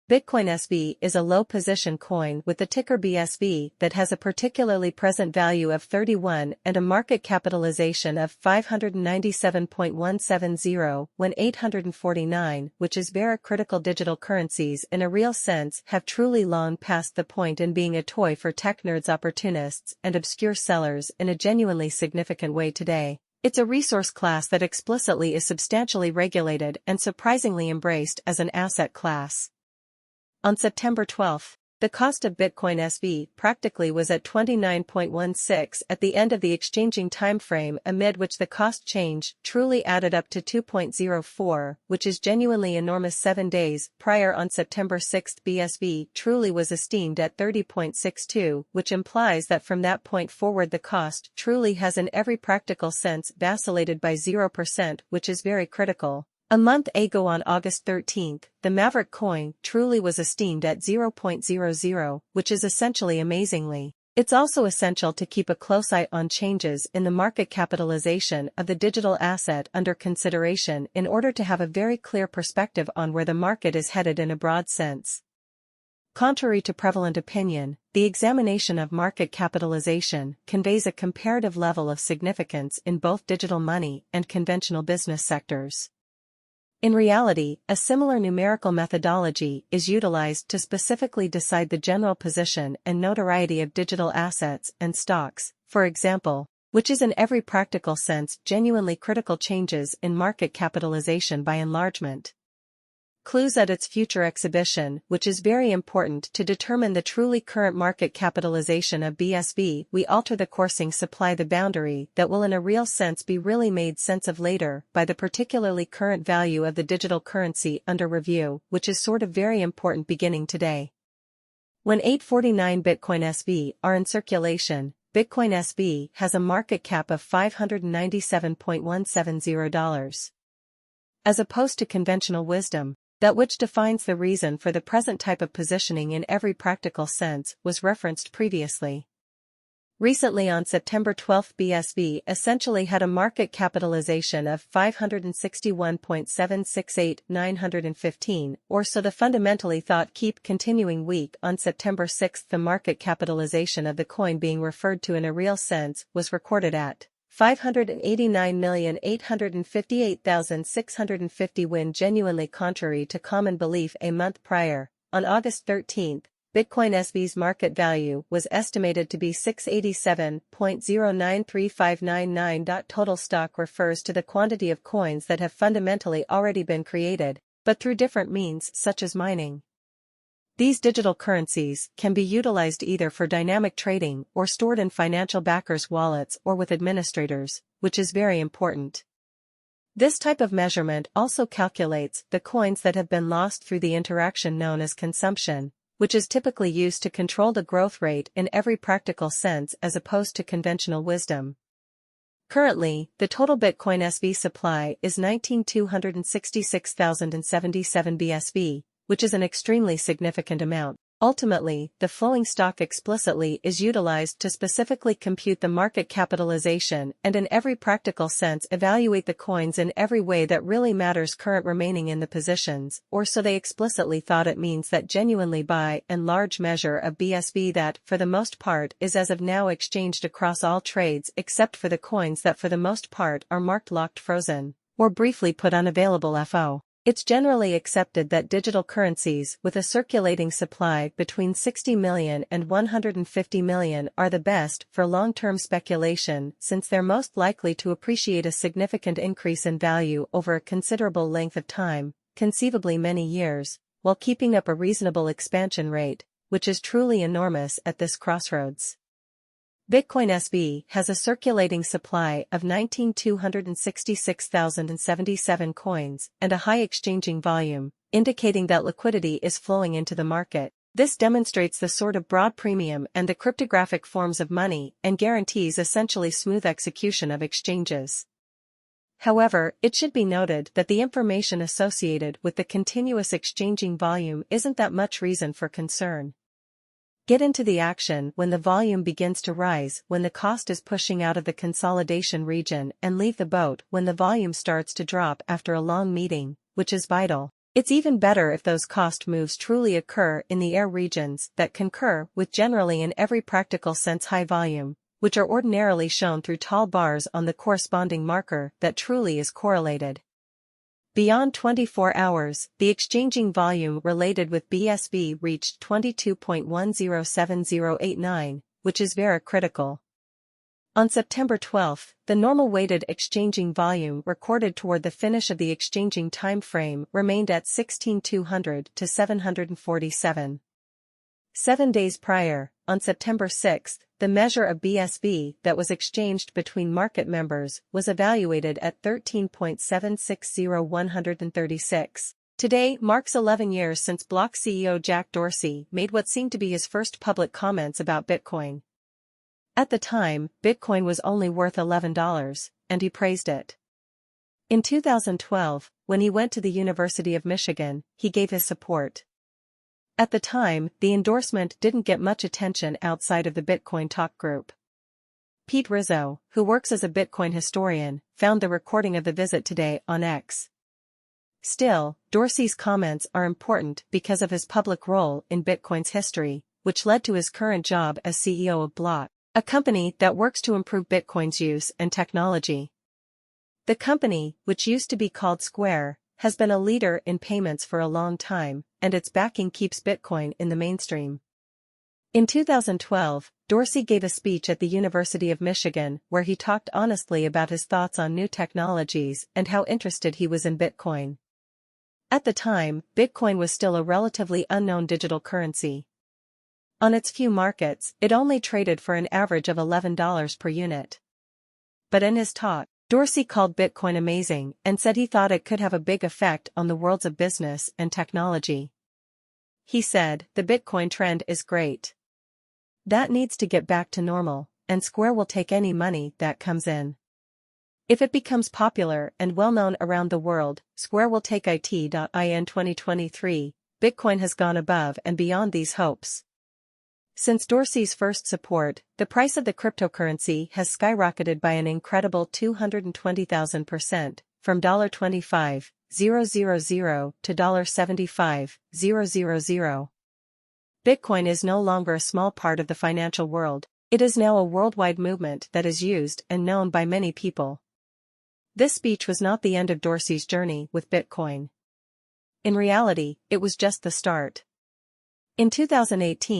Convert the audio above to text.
Bitcoin SV is a low-position coin with the ticker BSV that has a particularly present value of 31 and a market capitalization of 597.170 when 849, which is very critical. Digital currencies in a real sense have truly long passed the point in being a toy for tech nerds, opportunists, and obscure sellers in a genuinely significant way today. It's a resource class that explicitly is substantially regulated and surprisingly embraced as an asset class. On September 12, the cost of Bitcoin SV practically was at 29.16 at the end of the exchanging timeframe, amid which the cost change truly added up to 2.04, which is genuinely enormous. 7 days prior, on September 6, BSV truly was esteemed at 30.62, which implies that from that point forward the cost truly has in every practical sense vacillated by 0%, which is very critical. A month ago, on August 13, the Maverick coin truly was esteemed at 0.00, which is essentially amazingly. It's also essential to keep a close eye on changes in the market capitalization of the digital asset under consideration in order to have a very clear perspective on where the market is headed in a broad sense. Contrary to prevalent opinion, the examination of market capitalization conveys a comparative level of significance in both digital money and conventional business sectors. In reality, a similar numerical methodology is utilized to specifically decide the general position and notoriety of digital assets and stocks, for example, which is in every practical sense genuinely critical changes in market capitalization by enlargement. Clues at its future exhibition, which is very important to determine the truly current market capitalization of BSV. We alter the coursing supply the boundary that will in a real sense be really made sense of later by the particularly current value of the digital currency under review, which is sort of very important beginning today. When 849 Bitcoin SV are in circulation, Bitcoin SV has a market cap of $597.170. As opposed to conventional wisdom, that which defines the reason for the present type of positioning in every practical sense was referenced previously. Recently, on September 12, BSV essentially had a market capitalization of $561.768,915, or so the fundamentally thought. Keep continuing week. On September 6, the market capitalization of the coin being referred to in a real sense was recorded at $589,858,650, when genuinely contrary to common belief. A month prior, on August 13, Bitcoin SV's market value was estimated to be $687.093599. Total stock refers to the quantity of coins that have fundamentally already been created, but through different means such as mining. These digital currencies can be utilized either for dynamic trading or stored in financial backers' wallets or with administrators, which is very important. This type of measurement also calculates the coins that have been lost through the interaction known as consumption, which is typically used to control the growth rate in every practical sense as opposed to conventional wisdom. Currently, the total Bitcoin SV supply is 19,266,077 BSV, which is an extremely significant amount. Ultimately, the flowing stock explicitly is utilized to specifically compute the market capitalization and in every practical sense evaluate the coins in every way that really matters current remaining in the positions, or so they explicitly thought. It means that genuinely by and large measure of BSV that, for the most part, is as of now exchanged across all trades except for the coins that for the most part are marked locked frozen, or briefly put unavailable FO. It's generally accepted that digital currencies with a circulating supply between 60 million and 150 million are the best for long-term speculation, since they're most likely to appreciate a significant increase in value over a considerable length of time, conceivably many years, while keeping up a reasonable expansion rate, which is truly enormous at this crossroads. Bitcoin SV has a circulating supply of 19,266,077 coins and a high exchanging volume, indicating that liquidity is flowing into the market. This demonstrates the sort of broad premium and the cryptographic forms of money and guarantees essentially smooth execution of exchanges. However, it should be noted that the information associated with the continuous exchanging volume isn't that much reason for concern. Get into the action when the volume begins to rise, when the cost is pushing out of the consolidation region, and leave the boat when the volume starts to drop after a long meeting, which is vital. It's even better if those cost moves truly occur in the air regions that concur with generally in every practical sense high volume, which are ordinarily shown through tall bars on the corresponding marker that truly is correlated. Beyond 24 hours, the exchanging volume related with BSV reached 22.107089, which is very critical. On September 12, the normal weighted exchanging volume recorded toward the finish of the exchanging time frame remained at 16,200 to 747. 7 days prior, on September 6, the measure of BSV that was exchanged between market members was evaluated at 13.760136. Today marks 11 years since Block CEO Jack Dorsey made what seemed to be his first public comments about Bitcoin. At the time, Bitcoin was only worth $11, and he praised it. In 2012, when he went to the University of Michigan, he gave his support. At the time, the endorsement didn't get much attention outside of the Bitcoin talk group. Pete Rizzo, who works as a Bitcoin historian, found the recording of the visit today on X. Still, Dorsey's comments are important because of his public role in Bitcoin's history, which led to his current job as CEO of Block, a company that works to improve Bitcoin's use and technology. The company, which used to be called Square, has been a leader in payments for a long time, and its backing keeps Bitcoin in the mainstream. In 2012, Dorsey gave a speech at the University of Michigan where he talked honestly about his thoughts on new technologies and how interested he was in Bitcoin. At the time, Bitcoin was still a relatively unknown digital currency. On its few markets, it only traded for an average of $11 per unit. But in his talk, Dorsey called Bitcoin amazing and said he thought it could have a big effect on the worlds of business and technology. He said, "The Bitcoin trend is great. That needs to get back to normal, and Square will take any money that comes in. If it becomes popular and well-known around the world, Square will take it. In 2023, Bitcoin has gone above and beyond these hopes." Since Dorsey's first support, the price of the cryptocurrency has skyrocketed by an incredible 220,000%, from $25,000 to $75,000. Bitcoin is no longer a small part of the financial world, it is now a worldwide movement that is used and known by many people. This speech was not the end of Dorsey's journey with Bitcoin. In reality, it was just the start. In 2018,